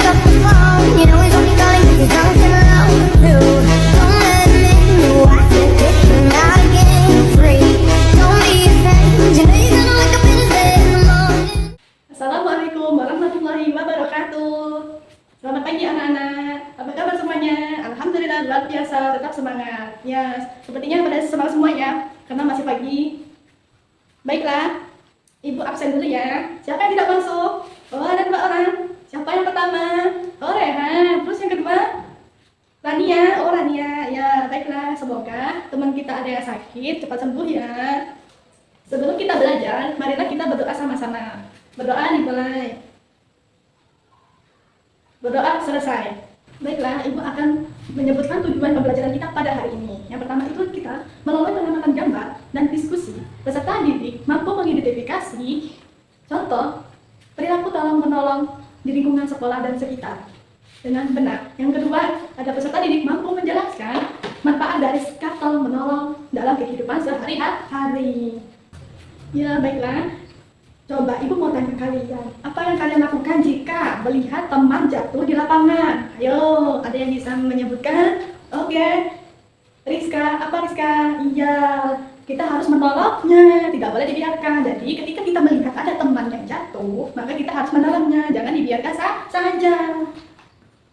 pick up the phone. You know he's only calling 'cause he's something alone too. Don't let him in, no, I said this, you're not getting free. Don't be ashamed, you know you're gonna wake up in his bed in the morning. Assalamualaikum warahmatullahi wabarakatuh. Selamat pagi anak-anak. Apa kabar semuanya? Alhamdulillah luar biasa, tetap semangat. Ya, sepertinya pada semangat semua ya, karena masih pagi. Baiklah, Ibu absen dulu ya. Siapa yang tidak masuk? Oh, ada 2 orang. Siapa yang pertama? Oh, Rehan. Terus yang kedua? Rania. Oh, Rania. Ya, baiklah. Semoga teman kita ada yang sakit cepat sembuh ya. Sebelum kita belajar, marilah kita berdoa sama-sama. Berdoa dimulai. Berdoa selesai. Baiklah, Ibu akan menyebutkan tujuan pembelajaran kita pada hari ini. Yang pertama itu kita melalui pengamatan gambar dan diskusi, peserta didik mampu mengidentifikasi contoh perilaku tolong-menolong di lingkungan sekolah dan sekitar dengan benar. Yang kedua, ada peserta didik mampu menjelaskan manfaat dari sikap tolong-menolong dalam kehidupan sehari-hari. Ya, baiklah. Coba Ibu mau tanya kalian, apa yang kalian lakukan jika melihat teman jatuh di lapangan? Ayo, ada yang bisa menyebutkan? Oke. Rizka, apa Rizka? Iya, kita harus menolongnya, tidak boleh dibiarkan. Jadi ketika kita melihat ada teman yang jatuh, maka kita harus menolongnya, jangan dibiarkan saja.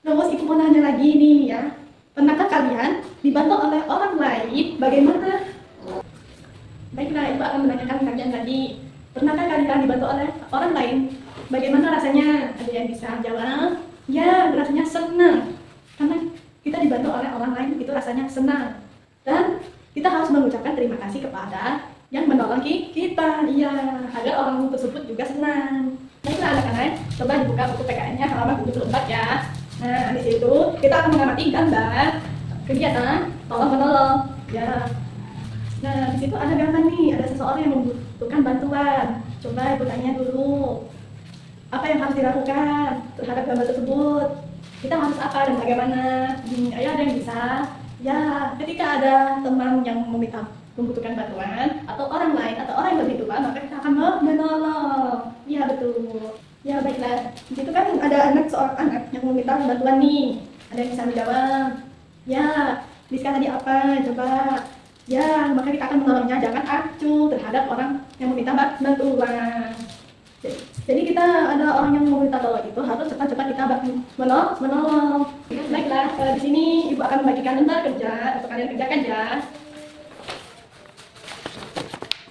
Terus Ibu mau nanya lagi nih ya, pernahkah kalian dibantu oleh orang lain? Bagaimana? Baiklah, Ibu akan menanyakan kalian tadi. Pernahkah kalian dibantu oleh orang lain? Bagaimana rasanya? Ada yang bisa jawab? Ya, rasanya senang. Karena kita dibantu oleh orang lain, itu rasanya senang. Dan kita harus mengucapkan terima kasih kepada yang menolong kita. Iya, agar orang tersebut juga senang. Baiklah anak-anak, coba dibuka buku PKN-nya halaman 74 ya. Nah, di situ kita akan mengamati gambar kegiatan tolong-menolong. Ya. Nah, di situ ada gambar nih, ada seseorang yang membutuhkan bantuan. Coba Ibu tanya dulu, apa yang harus dilakukan terhadap gambar tersebut? Kita harus apa dan bagaimana? Ayo ada yang bisa? Ya, ketika ada teman yang membutuhkan bantuan, atau orang lain, atau orang yang lebih tua, maka kita akan menolong. Iya, betul. Ya, baiklah. Di situ kan ada seorang anak yang meminta bantuan nih. Ada yang bisa menjawab? Ya, Rizka tadi apa? Coba. Ya, maka kita akan menolongnya, jangan acuh terhadap orang yang meminta bantuan. Jadi kita ada orang yang meminta tolong itu harus cepat-cepat kita menolong. Baiklah, di sini Ibu akan membagikan lembar kerja untuk kalian kerjakan ya.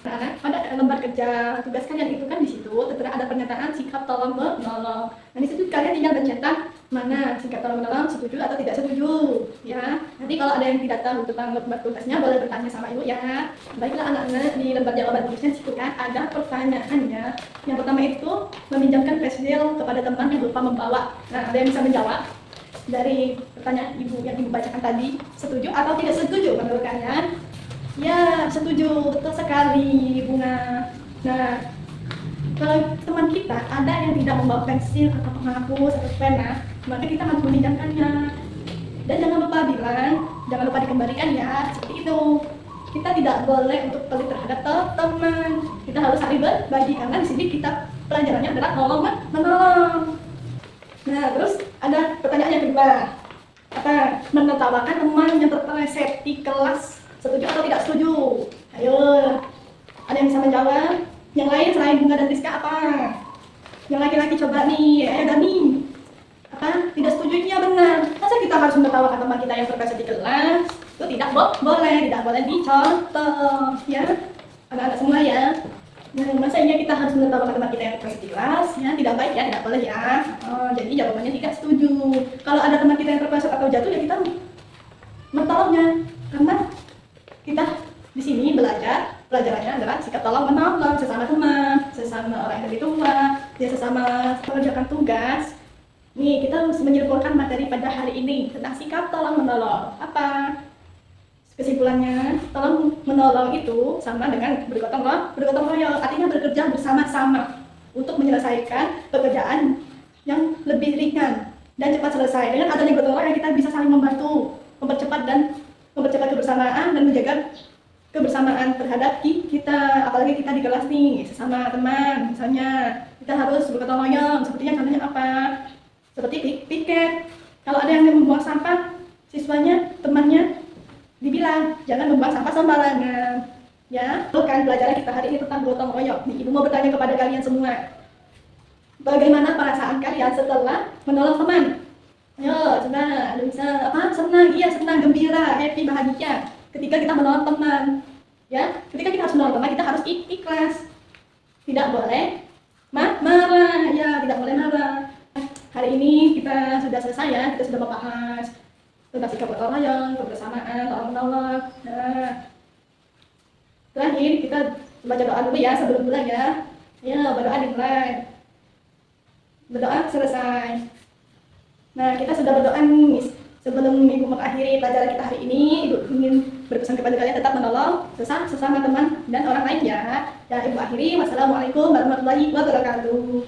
Nah, pada lembar kerja tugas kalian itu kan di situ tertera ada pernyataan sikap tolong menolong. Nah, di situ kalian tinggal mencetak mana sikap tolong menolong setuju atau tidak setuju ya. Nanti kalau ada yang tidak tahu tentang lembar tugasnya boleh bertanya sama Ibu ya. Baiklah anak-anak, di lembar jawaban tulisnya situ kan ada pertanyaannya. Yang pertama itu meminjamkan pensil kepada teman yang lupa membawa. Nah, ada yang bisa menjawab dari pertanyaan Ibu yang Ibu bacakan tadi, setuju atau tidak setuju menurut kalian? Ya, setuju, betul sekali Bunga. Nah, kalau teman kita ada yang tidak membawa pensil atau penghapus atau pena, maka kita harus meminjamkannya. Dan jangan lupa bilang, jangan lupa dikembalikan ya, seperti itu. Kita tidak boleh untuk pelit terhadap teman. Kita harus saling berbagi karena di sini kita pelajarannya adalah tolong menolong. Nah, terus ada pertanyaan yang kedua. Apa? Menertawakan teman yang terpeleset di kelas. Setuju atau tidak setuju? Ayo, ada yang bisa menjawab? Yang lain selain Bunga dan Rizka apa? Yang laki-laki coba nih, ayo Dani. Apa? Tidak setuju? Iya benar. Masa kita harus menertawakan teman kita yang terpeleset di kelas? Itu tidak boleh, tidak boleh dicontoh. Ya, anak-anak semua ya. Nah, masa iya kita harus menertawakan teman kita yang terpeleset di kelas? Ya, tidak baik ya, tidak boleh ya. Jadi jawabannya tidak setuju. Kalau ada teman kita yang terpeleset atau jatuh, ya kita menolongnya. Karena kita di sini pelajarannya adalah sikap tolong menolong sesama teman, sesama orang yang lebih tua, ya sesama mengerjakan tugas. Nih, kita harus menyimpulkan materi pada hari ini tentang sikap tolong menolong. Apa kesimpulannya? Tolong menolong itu sama dengan bergotong royong, artinya bekerja bersama-sama untuk menyelesaikan pekerjaan yang lebih ringan dan cepat selesai. Dengan adanya gotong royong kita bisa saling membantu, mempercepat kebersamaan dan menjaga kebersamaan terhadap kita, apalagi kita di kelas nih sesama teman. Misalnya kita harus bergotong royong, sepertinya contohnya apa? seperti piket. Kalau ada yang membuang sampah, siswanya, temannya dibilang jangan membuang sampah sembarangan. Ya, bukan pelajaran kita hari ini tentang gotong royong. Nih, Ibu mau bertanya kepada kalian semua. Bagaimana perasaan kalian setelah menolong teman? Ayo, coba, ada bisa apa? Senang, iya senang, gembira, happy, bahagia. Ketika kita menolong teman, ya, ketika kita harus menolong teman, kita harus ikhlas. Tidak boleh marah, ya, tidak boleh marah. Hari ini kita sudah selesai ya, kita sudah membahas tentang sikap gotong royong, kebersamaan, tolong menolong. Nah, terakhir kita baca doa dulu ya sebelum mulai ya. Ya, berdoa dimulai. Berdoa selesai. Nah, kita sudah berdoa nih. Sebelum Ibu mengakhiri pelajaran kita hari ini, Ibu ingin berpesan kepada kalian tetap menolong sesama teman dan orang lain ya. Dan Ibu akhiri, wassalamualaikum warahmatullahi wabarakatuh.